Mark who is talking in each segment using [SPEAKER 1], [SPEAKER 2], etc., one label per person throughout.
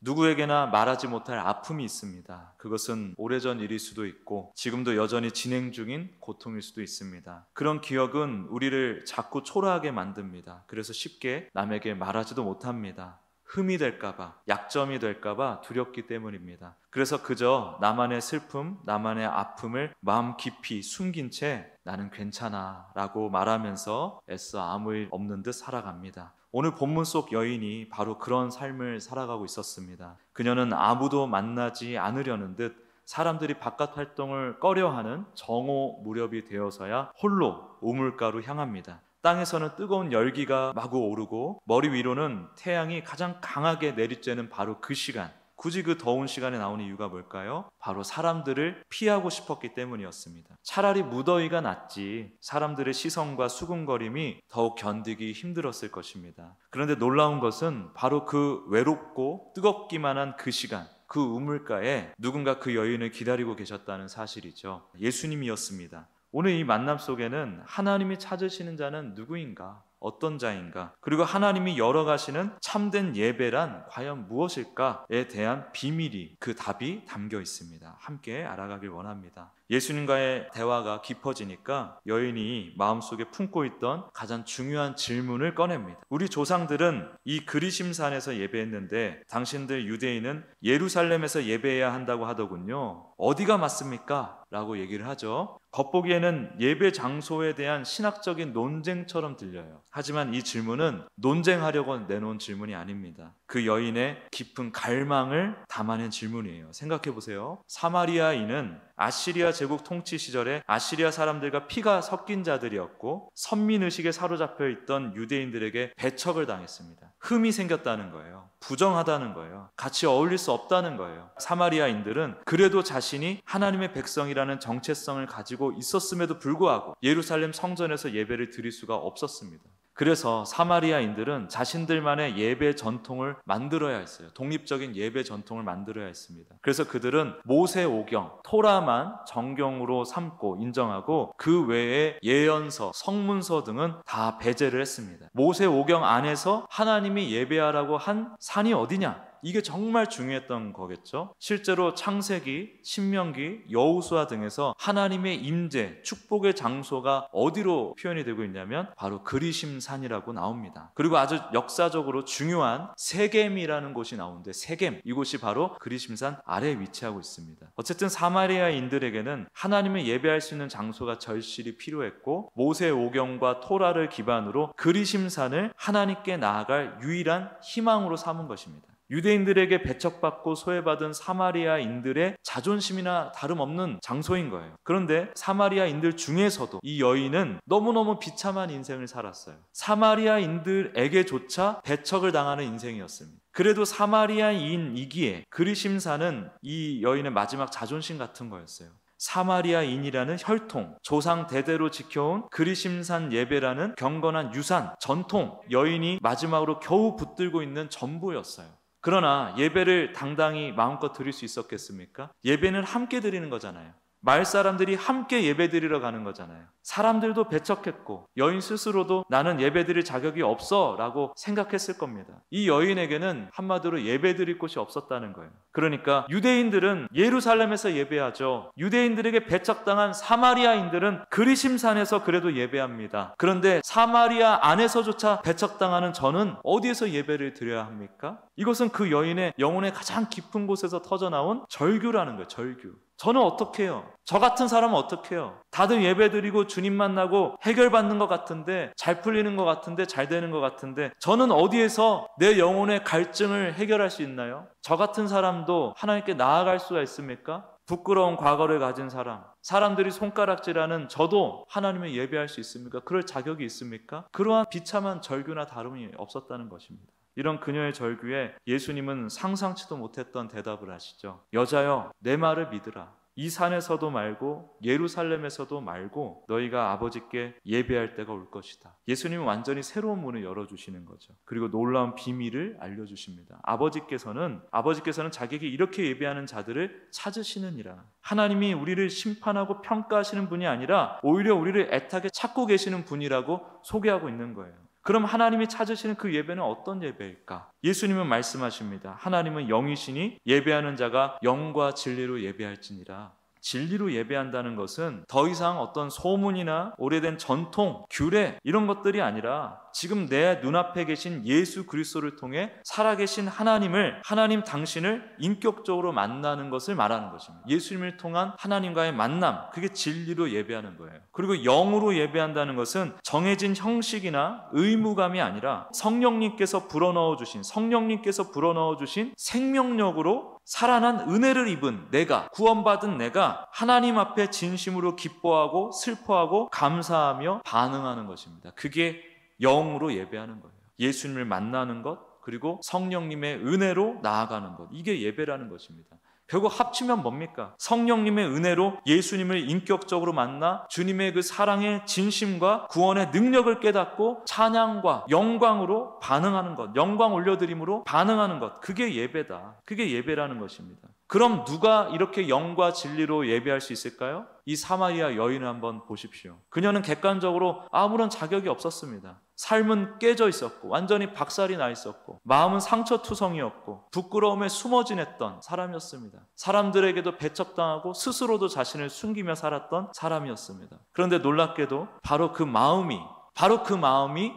[SPEAKER 1] 누구에게나 말하지 못할 아픔이 있습니다. 그것은 오래전 일일 수도 있고 지금도 여전히 진행 중인 고통일 수도 있습니다. 그런 기억은 우리를 자꾸 초라하게 만듭니다. 그래서 쉽게 남에게 말하지도 못합니다. 흠이 될까봐, 약점이 될까봐 두렵기 때문입니다. 그래서 그저 나만의 슬픔, 나만의 아픔을 마음 깊이 숨긴 채 나는 괜찮아 라고 말하면서 애써 아무 일 없는 듯 살아갑니다. 오늘 본문 속 여인이 바로 그런 삶을 살아가고 있었습니다. 그녀는 아무도 만나지 않으려는 듯 사람들이 바깥 활동을 꺼려하는 정오 무렵이 되어서야 홀로 우물가로 향합니다. 땅에서는 뜨거운 열기가 마구 오르고 머리 위로는 태양이 가장 강하게 내리쬐는 바로 그 시간, 굳이 그 더운 시간에 나오는 이유가 뭘까요? 바로 사람들을 피하고 싶었기 때문이었습니다. 차라리 무더위가 낫지 사람들의 시선과 수군거림이 더욱 견디기 힘들었을 것입니다. 그런데 놀라운 것은 바로 그 외롭고 뜨겁기만 한 그 시간, 그 우물가에 누군가 그 여인을 기다리고 계셨다는 사실이죠. 예수님이었습니다. 오늘 이 만남 속에는 하나님이 찾으시는 자는 누구인가? 어떤 자인가? 그리고 하나님이 열어가시는 참된 예배란 과연 무엇일까에 대한 비밀이, 그 답이 담겨 있습니다. 함께 알아가길 원합니다. 예수님과의 대화가 깊어지니까 여인이 마음속에 품고 있던 가장 중요한 질문을 꺼냅니다. 우리 조상들은 이 그리심산에서 예배했는데 당신들 유대인은 예루살렘에서 예배해야 한다고 하더군요. 어디가 맞습니까? 라고 얘기를 하죠. 겉보기에는 예배 장소에 대한 신학적인 논쟁처럼 들려요. 하지만 이 질문은 논쟁하려고 내놓은 질문이 아닙니다. 그 여인의 깊은 갈망을 담아낸 질문이에요. 생각해 보세요. 사마리아인은 아시리아 제국 통치 시절에 아시리아 사람들과 피가 섞인 자들이었고 선민의식에 사로잡혀 있던 유대인들에게 배척을 당했습니다. 흠이 생겼다는 거예요. 부정하다는 거예요. 같이 어울릴 수 없다는 거예요. 사마리아인들은 그래도 자신이 하나님의 백성이라는 정체성을 가지고 있었음에도 불구하고 예루살렘 성전에서 예배를 드릴 수가 없었습니다. 그래서 사마리아인들은 자신들만의 예배 전통을 만들어야 했어요. 독립적인 예배 전통을 만들어야 했습니다. 그래서 그들은 모세오경, 토라만 정경으로 삼고 인정하고 그 외에 예언서, 성문서 등은 다 배제를 했습니다. 모세오경 안에서 하나님이 예배하라고 한 산이 어디냐? 이게 정말 중요했던 거겠죠. 실제로 창세기, 신명기, 여호수아 등에서 하나님의 임재, 축복의 장소가 어디로 표현이 되고 있냐면 바로 그리심산이라고 나옵니다. 그리고 아주 역사적으로 중요한 세겜이라는 곳이 나오는데 세겜, 이곳이 바로 그리심산 아래에 위치하고 있습니다. 어쨌든 사마리아인들에게는 하나님을 예배할 수 있는 장소가 절실히 필요했고 모세오경과 토라를 기반으로 그리심산을 하나님께 나아갈 유일한 희망으로 삼은 것입니다. 유대인들에게 배척받고 소외받은 사마리아인들의 자존심이나 다름없는 장소인 거예요. 그런데 사마리아인들 중에서도 이 여인은 너무너무 비참한 인생을 살았어요. 사마리아인들에게조차 배척을 당하는 인생이었습니다. 그래도 사마리아인이기에 그리심산은 이 여인의 마지막 자존심 같은 거였어요. 사마리아인이라는 혈통, 조상 대대로 지켜온 그리심산 예배라는 경건한 유산, 전통, 여인이 마지막으로 겨우 붙들고 있는 전부였어요. 그러나 예배를 당당히 마음껏 드릴 수 있었겠습니까? 예배는 함께 드리는 거잖아요. 마을 사람들이 함께 예배드리러 가는 거잖아요. 사람들도 배척했고 여인 스스로도 나는 예배드릴 자격이 없어 라고 생각했을 겁니다. 이 여인에게는 한마디로 예배드릴 곳이 없었다는 거예요. 그러니까 유대인들은 예루살렘에서 예배하죠. 유대인들에게 배척당한 사마리아인들은 그리심산에서 그래도 예배합니다. 그런데 사마리아 안에서조차 배척당하는 저는 어디에서 예배를 드려야 합니까? 이것은 그 여인의 영혼의 가장 깊은 곳에서 터져나온 절규라는 거예요. 절규. 저는 어떻게 해요? 저 같은 사람은 어떻게 해요? 다들 예배드리고 주님 만나고 해결받는 것 같은데, 잘 풀리는 것 같은데, 잘 되는 것 같은데 저는 어디에서 내 영혼의 갈증을 해결할 수 있나요? 저 같은 사람도 하나님께 나아갈 수가 있습니까? 부끄러운 과거를 가진 사람, 사람들이 손가락질하는 저도 하나님을 예배할 수 있습니까? 그럴 자격이 있습니까? 그러한 비참한 절규나 다름이 없었다는 것입니다. 이런 그녀의 절규에 예수님은 상상치도 못했던 대답을 하시죠. 여자여, 내 말을 믿으라. 이 산에서도 말고 예루살렘에서도 말고 너희가 아버지께 예배할 때가 올 것이다. 예수님은 완전히 새로운 문을 열어주시는 거죠. 그리고 놀라운 비밀을 알려주십니다. 아버지께서는 자기에게 이렇게 예배하는 자들을 찾으시느니라. 하나님이 우리를 심판하고 평가하시는 분이 아니라 오히려 우리를 애타게 찾고 계시는 분이라고 소개하고 있는 거예요. 그럼 하나님이 찾으시는 그 예배는 어떤 예배일까? 예수님은 말씀하십니다. 하나님은 영이시니 예배하는 자가 영과 진리로 예배할지니라. 진리로 예배한다는 것은 더 이상 어떤 소문이나 오래된 전통, 규례 이런 것들이 아니라 지금 내 눈앞에 계신 예수 그리스도를 통해 살아계신 하나님 당신을 인격적으로 만나는 것을 말하는 것입니다. 예수님을 통한 하나님과의 만남, 그게 진리로 예배하는 거예요. 그리고 영으로 예배한다는 것은 정해진 형식이나 의무감이 아니라 성령님께서 불어넣어 주신 생명력으로 살아난 은혜를 입은 내가, 구원받은 내가 하나님 앞에 진심으로 기뻐하고 슬퍼하고 감사하며 반응하는 것입니다. 그게 영으로 예배하는 거예요. 예수님을 만나는 것, 그리고 성령님의 은혜로 나아가는 것, 이게 예배라는 것입니다. 결국 합치면 뭡니까? 성령님의 은혜로 예수님을 인격적으로 만나 주님의 그 사랑의 진심과 구원의 능력을 깨닫고 찬양과 영광으로 반응하는 것, 영광 올려드림으로 반응하는 것, 그게 예배다. 그게 예배라는 것입니다. 그럼 누가 이렇게 영과 진리로 예배할 수 있을까요? 이 사마리아 여인을 한번 보십시오. 그녀는 객관적으로 아무런 자격이 없었습니다. 삶은 깨져 있었고 완전히 박살이 나 있었고 마음은 상처투성이었고 부끄러움에 숨어 지냈던 사람이었습니다. 사람들에게도 배척당하고 스스로도 자신을 숨기며 살았던 사람이었습니다. 그런데 놀랍게도 바로 그 마음이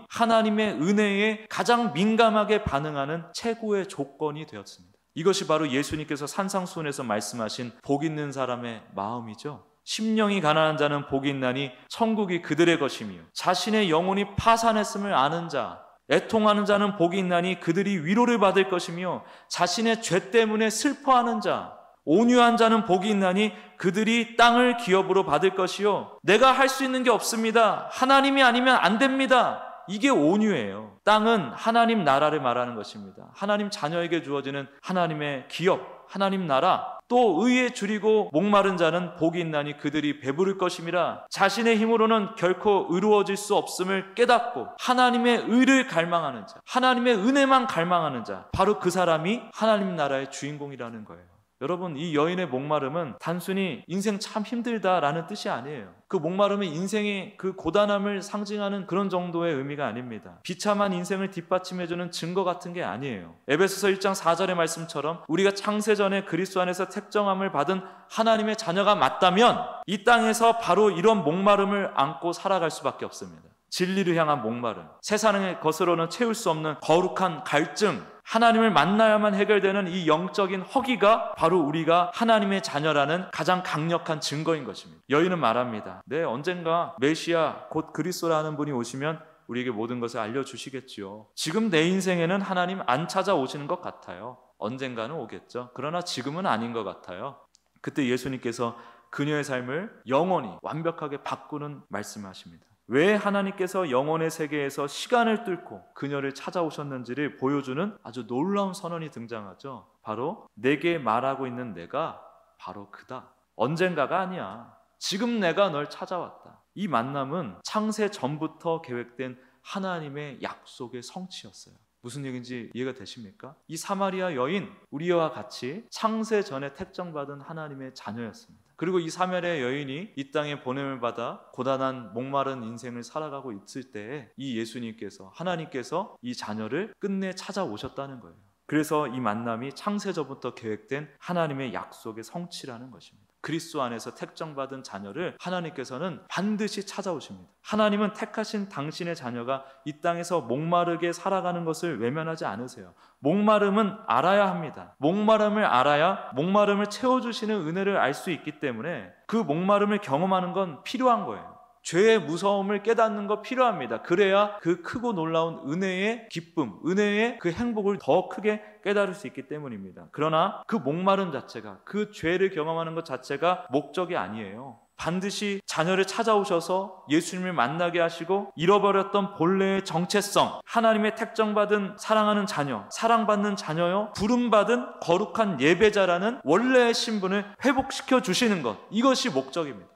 [SPEAKER 1] 하나님의 은혜에 가장 민감하게 반응하는 최고의 조건이 되었습니다. 이것이 바로 예수님께서 산상수훈에서 말씀하신 복 있는 사람의 마음이죠. 심령이 가난한 자는 복이 있나니 천국이 그들의 것이며 자신의 영혼이 파산했음을 아는 자, 애통하는 자는 복이 있나니 그들이 위로를 받을 것이며 자신의 죄 때문에 슬퍼하는 자, 온유한 자는 복이 있나니 그들이 땅을 기업으로 받을 것이요 내가 할 수 있는 게 없습니다. 하나님이 아니면 안 됩니다. 이게 온유예요. 땅은 하나님 나라를 말하는 것입니다. 하나님 자녀에게 주어지는 하나님의 기업, 하나님 나라. 또 의에 줄이고 목마른 자는 복이 있나니 그들이 배부를 것임이라. 자신의 힘으로는 결코 의로워질 수 없음을 깨닫고 하나님의 의를 갈망하는 자, 하나님의 은혜만 갈망하는 자, 바로 그 사람이 하나님 나라의 주인공이라는 거예요. 여러분, 이 여인의 목마름은 단순히 인생 참 힘들다라는 뜻이 아니에요. 그 목마름은 인생의 그 고단함을 상징하는 그런 정도의 의미가 아닙니다. 비참한 인생을 뒷받침해주는 증거 같은 게 아니에요. 에베소서 1장 4절의 말씀처럼 우리가 창세전에 그리스도 안에서 택정함을 받은 하나님의 자녀가 맞다면 이 땅에서 바로 이런 목마름을 안고 살아갈 수밖에 없습니다. 진리를 향한 목마름, 세상의 것으로는 채울 수 없는 거룩한 갈증, 하나님을 만나야만 해결되는 이 영적인 허기가 바로 우리가 하나님의 자녀라는 가장 강력한 증거인 것입니다. 여인은 말합니다. 네, 언젠가 메시아 곧 그리스도라는 분이 오시면 우리에게 모든 것을 알려주시겠지요. 지금 내 인생에는 하나님 안 찾아오시는 것 같아요. 언젠가는 오겠죠. 그러나 지금은 아닌 것 같아요. 그때 예수님께서 그녀의 삶을 영원히 완벽하게 바꾸는 말씀을 하십니다. 왜 하나님께서 영혼의 세계에서 시간을 뚫고 그녀를 찾아오셨는지를 보여주는 아주 놀라운 선언이 등장하죠. 바로 내게 말하고 있는 내가 바로 그다. 언젠가가 아니야. 지금 내가 널 찾아왔다. 이 만남은 창세 전부터 계획된 하나님의 약속의 성취였어요. 무슨 얘기인지 이해가 되십니까? 이 사마리아 여인, 우리와 같이 창세 전에 택정받은 하나님의 자녀였습니다. 그리고 이 사마리아 여인이 이 땅에 보냄을 받아 고단한 목마른 인생을 살아가고 있을 때에 이 예수님께서, 하나님께서 이 자녀를 끝내 찾아오셨다는 거예요. 그래서 이 만남이 창세전부터 계획된 하나님의 약속의 성취라는 것입니다. 그리스도 안에서 택정받은 자녀를 하나님께서는 반드시 찾아오십니다. 하나님은 택하신 당신의 자녀가 이 땅에서 목마르게 살아가는 것을 외면하지 않으세요. 목마름은 알아야 합니다. 목마름을 알아야 목마름을 채워주시는 은혜를 알 수 있기 때문에 그 목마름을 경험하는 건 필요한 거예요. 죄의 무서움을 깨닫는 거 필요합니다. 그래야 그 크고 놀라운 은혜의 기쁨, 은혜의 그 행복을 더 크게 깨달을 수 있기 때문입니다. 그러나 그 목마름 자체가, 그 죄를 경험하는 것 자체가 목적이 아니에요. 반드시 자녀를 찾아오셔서 예수님을 만나게 하시고 잃어버렸던 본래의 정체성, 하나님의 택정받은 사랑하는 자녀, 사랑받는 자녀요, 부름받은 거룩한 예배자라는 원래의 신분을 회복시켜 주시는 것, 이것이 목적입니다.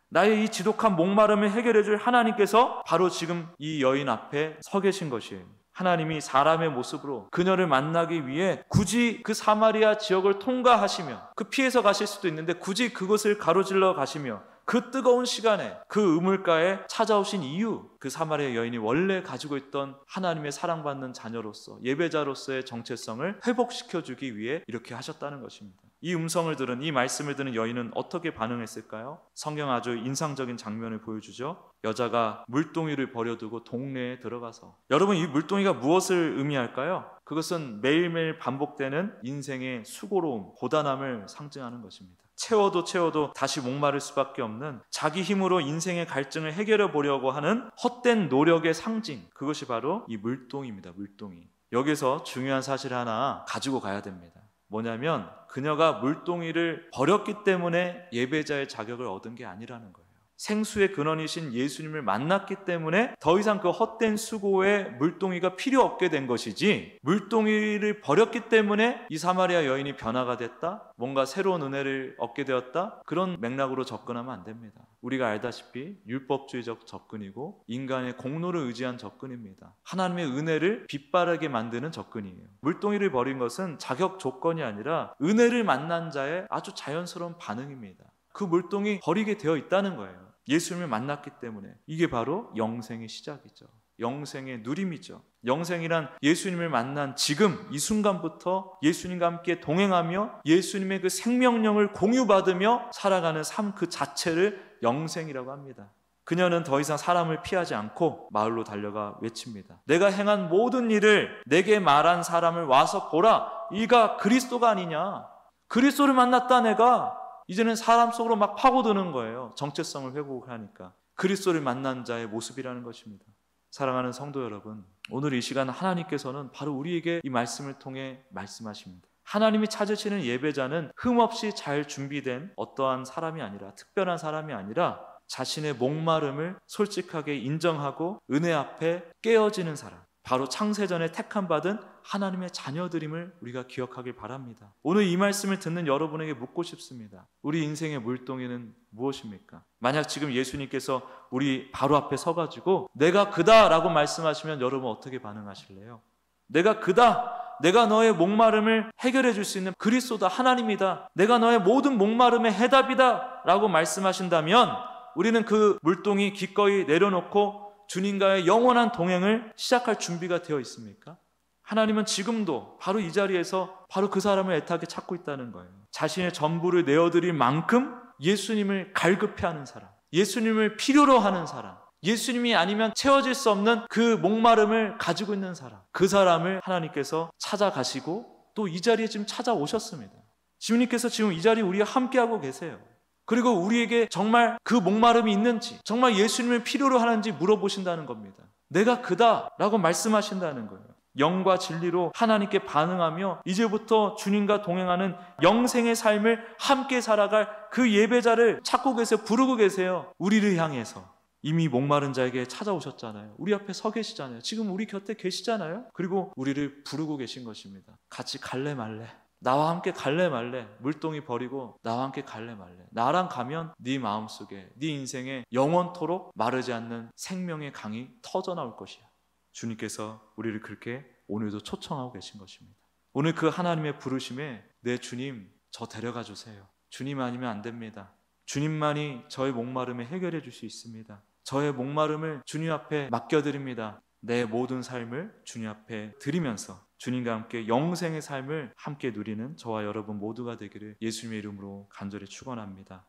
[SPEAKER 1] 나의 이 지독한 목마름을 해결해 줄 하나님께서 바로 지금 이 여인 앞에 서 계신 것이에요. 하나님이 사람의 모습으로 그녀를 만나기 위해 굳이 그 사마리아 지역을 통과하시며, 그 피해서 가실 수도 있는데 굳이 그곳을 가로질러 가시며 그 뜨거운 시간에 그 우물가에 찾아오신 이유, 그 사마리아 여인이 원래 가지고 있던 하나님의 사랑받는 자녀로서 예배자로서의 정체성을 회복시켜주기 위해 이렇게 하셨다는 것입니다. 이 음성을 들은, 이 말씀을 들은 여인은 어떻게 반응했을까요? 성경 아주 인상적인 장면을 보여주죠. 여자가 물동이를 버려두고 동네에 들어가서. 여러분, 이 물동이가 무엇을 의미할까요? 그것은 매일매일 반복되는 인생의 수고로움, 고단함을 상징하는 것입니다. 채워도 다시 목마를 수밖에 없는, 자기 힘으로 인생의 갈증을 해결해 보려고 하는 헛된 노력의 상징, 그것이 바로 이 물동이입니다. 물동이. 여기서 중요한 사실 하나 가지고 가야 됩니다. 뭐냐면 그녀가 물동이를 버렸기 때문에 예배자의 자격을 얻은 게 아니라는 거예요. 생수의 근원이신 예수님을 만났기 때문에 더 이상 그 헛된 수고에 물동이가 필요 없게 된 것이지, 물동이를 버렸기 때문에 이 사마리아 여인이 변화가 됐다, 뭔가 새로운 은혜를 얻게 되었다, 그런 맥락으로 접근하면 안 됩니다. 우리가 알다시피 율법주의적 접근이고 인간의 공로를 의지한 접근입니다. 하나님의 은혜를 빛바라게 만드는 접근이에요. 물동이를 버린 것은 자격 조건이 아니라 은혜를 만난 자의 아주 자연스러운 반응입니다. 그 물동이 버리게 되어 있다는 거예요. 예수님을 만났기 때문에. 이게 바로 영생의 시작이죠. 영생의 누림이죠. 영생이란 예수님을 만난 지금 이 순간부터 예수님과 함께 동행하며 예수님의 그 생명력을 공유받으며 살아가는 삶 그 자체를 영생이라고 합니다. 그녀는 더 이상 사람을 피하지 않고 마을로 달려가 외칩니다. 내가 행한 모든 일을 내게 말한 사람을 와서 보라. 이가 그리스도가 아니냐. 그리스도를 만났다 내가. 이제는 사람 속으로 막 파고드는 거예요. 정체성을 회복하니까. 그리스도를 만난 자의 모습이라는 것입니다. 사랑하는 성도 여러분, 오늘 이 시간 하나님께서는 바로 우리에게 이 말씀을 통해 말씀하십니다. 하나님이 찾으시는 예배자는 흠없이 잘 준비된 어떠한 사람이 아니라, 특별한 사람이 아니라 자신의 목마름을 솔직하게 인정하고 은혜 앞에 깨어지는 사람, 바로 창세전에 택함 받은 하나님의 자녀들임을 우리가 기억하길 바랍니다. 오늘 이 말씀을 듣는 여러분에게 묻고 싶습니다. 우리 인생의 물동이는 무엇입니까? 만약 지금 예수님께서 우리 바로 앞에 서가지고 내가 그다 라고 말씀하시면 여러분 어떻게 반응하실래요? 내가 그다, 내가 너의 목마름을 해결해 줄 수 있는 그리스도다, 하나님이다, 내가 너의 모든 목마름의 해답이다 라고 말씀하신다면 우리는 그 물동이 기꺼이 내려놓고 주님과의 영원한 동행을 시작할 준비가 되어 있습니까? 하나님은 지금도 바로 이 자리에서 바로 그 사람을 애타게 찾고 있다는 거예요. 자신의 전부를 내어드릴 만큼 예수님을 갈급해하는 사람, 예수님을 필요로 하는 사람, 예수님이 아니면 채워질 수 없는 그 목마름을 가지고 있는 사람, 그 사람을 하나님께서 찾아가시고 또 이 자리에 지금 찾아오셨습니다. 주님께서 지금 이 자리에 우리와 함께하고 계세요. 그리고 우리에게 정말 그 목마름이 있는지, 정말 예수님을 필요로 하는지 물어보신다는 겁니다. 내가 그다 라고 말씀하신다는 거예요. 영과 진리로 하나님께 반응하며 이제부터 주님과 동행하는 영생의 삶을 함께 살아갈 그 예배자를 찾고 계세요. 부르고 계세요. 우리를 향해서. 이미 목마른 자에게 찾아오셨잖아요. 우리 앞에 서 계시잖아요. 지금 우리 곁에 계시잖아요. 그리고 우리를 부르고 계신 것입니다. 같이 갈래 말래? 나와 함께 갈래 말래? 물동이 버리고 나와 함께 갈래 말래? 나랑 가면 네 마음속에, 네 인생에 영원토록 마르지 않는 생명의 강이 터져나올 것이야. 주님께서 우리를 그렇게 오늘도 초청하고 계신 것입니다. 오늘 그 하나님의 부르심에 내 주님, 저 데려가 주세요. 주님 아니면 안 됩니다. 주님만이 저의 목마름을 해결해 줄 수 있습니다. 저의 목마름을 주님 앞에 맡겨드립니다. 내 모든 삶을 주님 앞에 드리면서 주님과 함께 영생의 삶을 함께 누리는 저와 여러분 모두가 되기를 예수님의 이름으로 간절히 축원합니다.